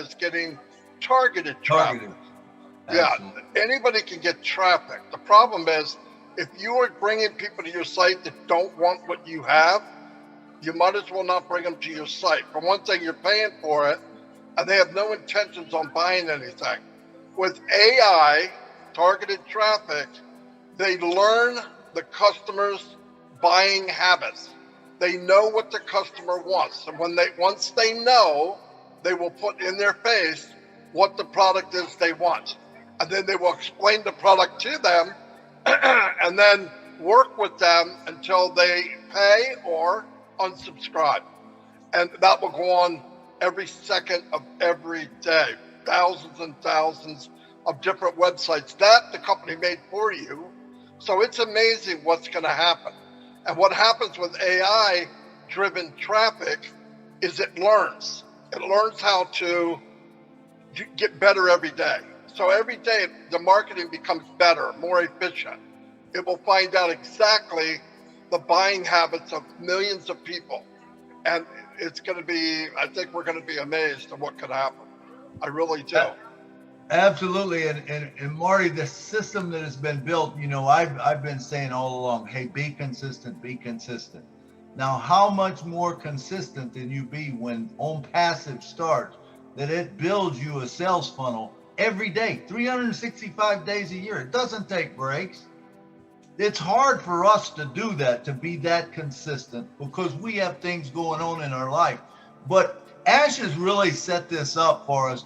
is getting targeted traffic. Targeted. Yeah, Absolutely. anybody can get traffic. The problem is if you are bringing people to your site that don't want what you have, you might as well not bring them to your site. For one thing, you're paying for it, and they have no intentions on buying anything. With AI, targeted traffic, they learn the customer's buying habits. They know what the customer wants. And once they know, they will put in their face what the product is they want. And then they will explain the product to them and then work with them until they pay or unsubscribe. And that will go on every second of every day. Thousands and thousands of different websites that the company made for you. So it's amazing what's going to happen. And what happens with AI driven traffic is it learns. It learns how to get better every day. So every day the marketing becomes better, more efficient. It will find out exactly the buying habits of millions of people. And it's going to be, I think we're going to be amazed at what could happen. I really do. Absolutely. And Marty, the system that has been built, I've been saying all along, hey, be consistent, be consistent. Now, how much more consistent can you be when OnPassive starts, that it builds you a sales funnel every day, 365 days a year. It doesn't take breaks. It's hard for us to do that, to be that consistent, because we have things going on in our life. But Ash has really set this up for us.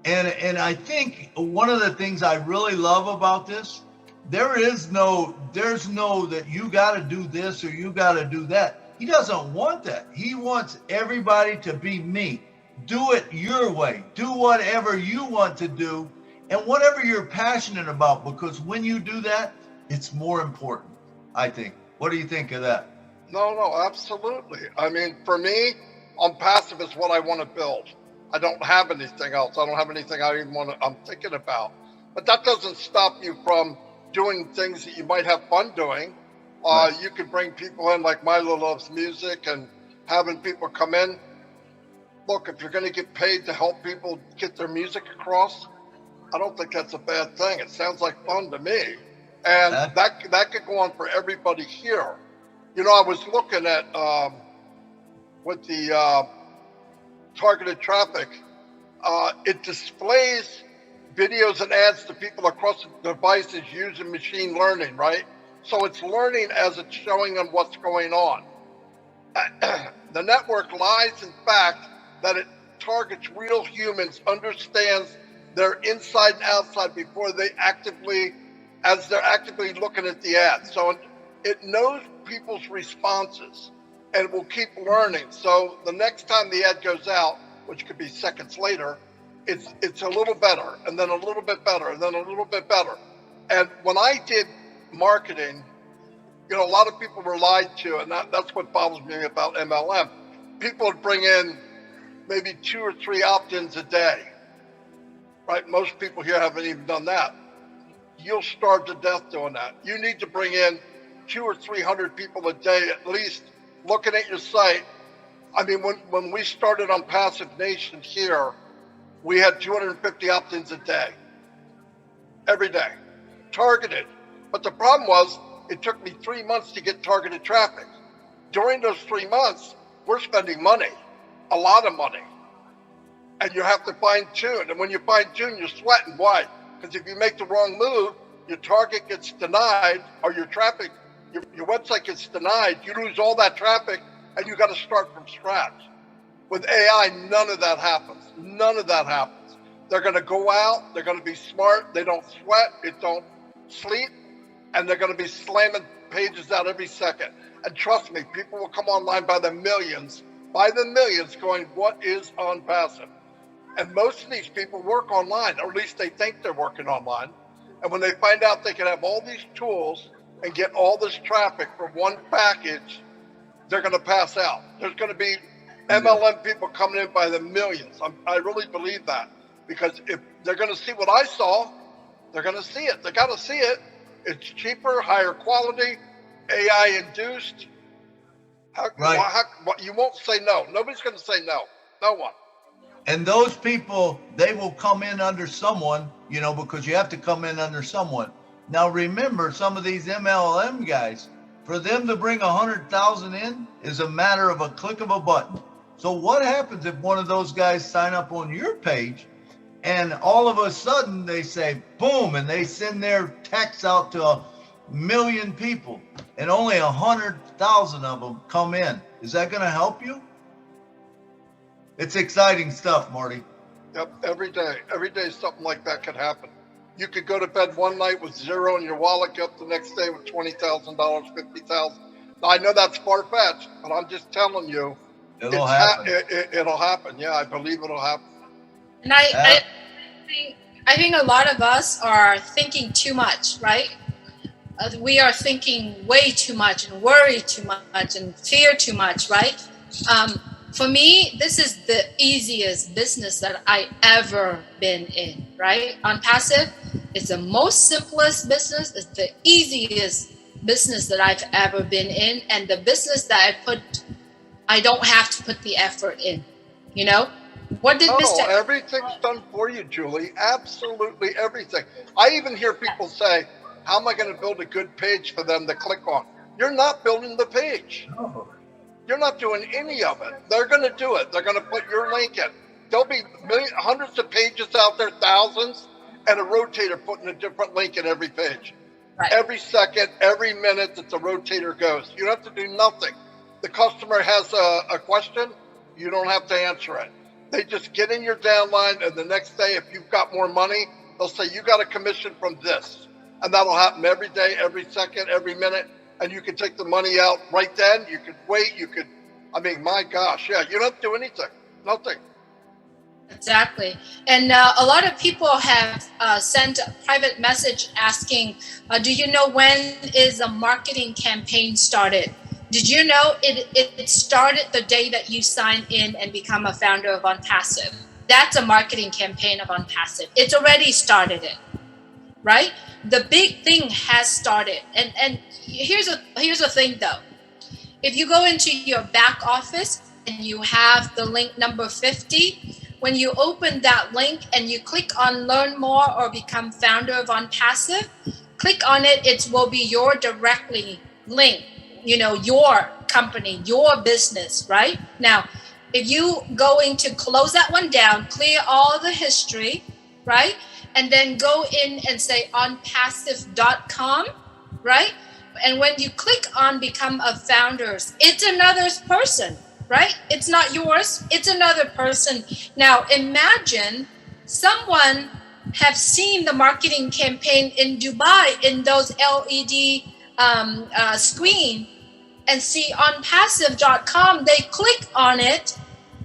And I think one of the things I really love about this, there's no that you got to do this or you got to do that. He doesn't want that. He wants everybody to be me. Do it your way. Do whatever you want to do and whatever you're passionate about, because when you do that, it's more important, I think. What do you think of that? No, absolutely. I mean, for me, OnPassive is what I want to build. I don't have anything else. I don't have anything I'm thinking about. But that doesn't stop you from doing things that you might have fun doing. Right. You could bring people in, like Milo loves music, and having people come in. Look, if you're going to get paid to help people get their music across, I don't think that's a bad thing. It sounds like fun to me. And that could go on for everybody here. I was looking at with the targeted traffic, it displays videos and ads to people across the devices using machine learning, right? So it's learning as it's showing them what's going on. The network lies in fact that it targets real humans, understands their inside and outside before as they're actively looking at the ad. So it knows people's responses and will keep learning. So the next time the ad goes out, which could be seconds later, it's a little better, and then a little bit better, and then a little bit better. And when I did marketing, a lot of people were lied to, and that's what bothers me about MLM. People would bring in maybe 2 or 3 opt-ins a day, right? Most people here haven't even done that. You'll starve to death doing that. You need to bring in 200 or 300 people a day at least looking at your site. I mean, when we started OnPassive Nation here, we had 250 opt-ins a day, every day, targeted. But the problem was, it took me 3 months to get targeted traffic. During those 3 months, we're spending money, a lot of money. And you have to fine tune. And when you fine tune, you're sweating. Why? Because if you make the wrong move, your target gets denied, or your traffic, your website gets denied. You lose all that traffic, and you got to start from scratch. With AI, none of that happens. None of that happens. They're going to go out. They're going to be smart. They don't sweat. They don't sleep. And they're going to be slamming pages out every second. And trust me, people will come online by the millions going, what is OnPassive? And most of these people work online, or at least they think they're working online. And when they find out they can have all these tools and get all this traffic from one package, they're going to pass out. There's going to be MLM people coming in by the millions. I really believe that, because if they're going to see what I saw, they're going to see it. They got to see it. It's cheaper, higher quality, AI induced. Right. You won't say no. Nobody's going to say no. No one. And those people, they will come in under someone, you know, because you have to come in under someone. Now, remember, some of these MLM guys, for them to bring 100,000 in is a matter of a click of a button. So what happens if one of those guys sign up on your page and all of a sudden they say, boom, and they send their text out to 1 million people and only 100,000 of them come in? Is that going to help you? It's exciting stuff, Marty. Yep, every day something like that could happen. You could go to bed one night with zero in your wallet, get up the next day with $20,000, $50,000. Now, I know that's far-fetched, but I'm just telling you, It'll happen. It'll happen. Yeah, I believe it'll happen. And I think a lot of us are thinking too much, right? We are thinking way too much and worry too much and fear too much, right? For me, this is the easiest business that I ever been in, right? OnPassive is the most simplest business. It's the easiest business that I've ever been in, and the business that I don't have to put the effort in. You know, what did Mr. Everything's done for you, Julie. Absolutely everything. I even hear people say, "How am I going to build a good page for them to click on?" You're not building the page. No. You're not doing any of it. They're going to do it. They're going to put your link in. There'll be hundreds of pages out there, thousands, and a rotator putting a different link in every page. Right. Every second, every minute that the rotator goes. You don't have to do nothing. The customer has a question, you don't have to answer it. They just get in your downline, and the next day, if you've got more money, they'll say, you got a commission from this. And that'll happen every day, every second, every minute. And you can take the money out right then. You could wait. My gosh, yeah, you don't have to do anything. Nothing. Exactly. And a lot of people have sent a private message asking, do you know when is a marketing campaign started? Did you know it started the day that you sign in and become a founder of OnPassive? That's a marketing campaign of OnPassive. It's already started it, right? The big thing has started. And here's a thing though. If you go into your back office and you have the link number 50, when you open that link and you click on learn more or become founder of OnPassive, click on it, it will be your directly link, you know, your company, your business, right? Now, if you going to close that one down, clear all the history, right? And then go in and say onpassive.com, right? And when you click on become a founders, it's another person, right? It's not yours, it's another person. Now imagine someone have seen the marketing campaign in Dubai in those LED screen and see onpassive.com, they click on it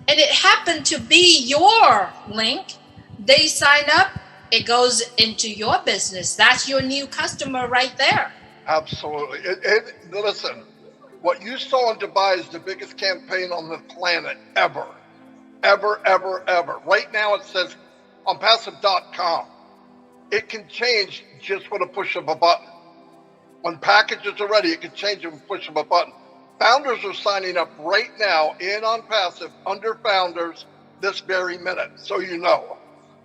and it happened to be your link. They sign up, it goes into your business. That's your new customer right there. Absolutely. Listen, what you saw in Dubai is the biggest campaign on the planet ever. Ever, ever, ever. Right now it says onpassive.com. It can change just with a push of a button. When packages are ready, it can change with a push of a button. Founders are signing up right now in OnPassive under founders this very minute. So you know,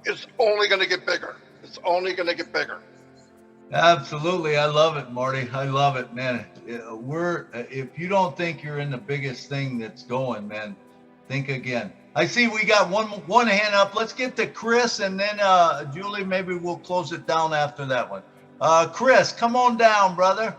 it's only going to get bigger. It's only going to get bigger. Absolutely. I love it, Marty. I love it, man. If you don't think you're in the biggest thing that's going, man, think again. I see we got one hand up. Let's get to Chris, and then Julie, maybe we'll close it down after that one. Chris, come on down, brother.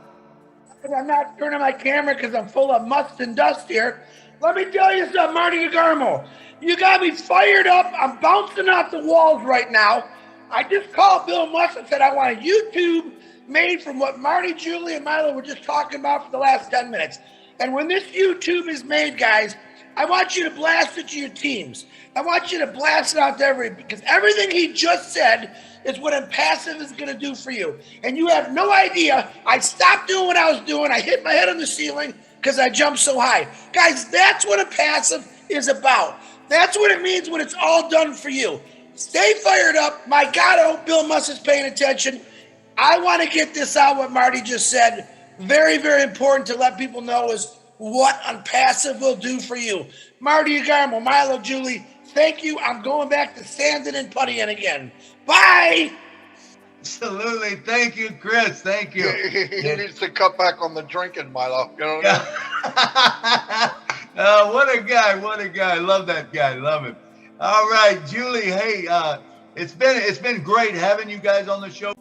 I'm not turning my camera because I'm full of must and dust here. Let me tell you something, Marty DeGarmo. You got me fired up. I'm bouncing off the walls right now. I just called Bill Musk and said I want a YouTube made from what Marty, Julie, and Milo were just talking about for the last 10 minutes. And when this YouTube is made, guys, I want you to blast it to your teams. I want you to blast it out to because everything he just said is what OnPassive is going to do for you. And you have no idea. I stopped doing what I was doing. I hit my head on the ceiling because I jumped so high. Guys, that's what OnPassive is about. That's what it means when it's all done for you. Stay fired up. My God, I hope Bill Musk is paying attention. I want to get this out, what Marty just said. Very, very important to let people know is what OnPassive will do for you. Marty DeGarmo, Milo, Julie, Thank you. I'm going back to sanding and puttying again. Bye. Absolutely. Thank you, Chris. Thank you. He needs to cut back on the drinking, Milo. You know what Yeah. I mean? What a guy. What a guy. Love that guy. Love him. All right, Julie. Hey, it's been great having you guys on the show.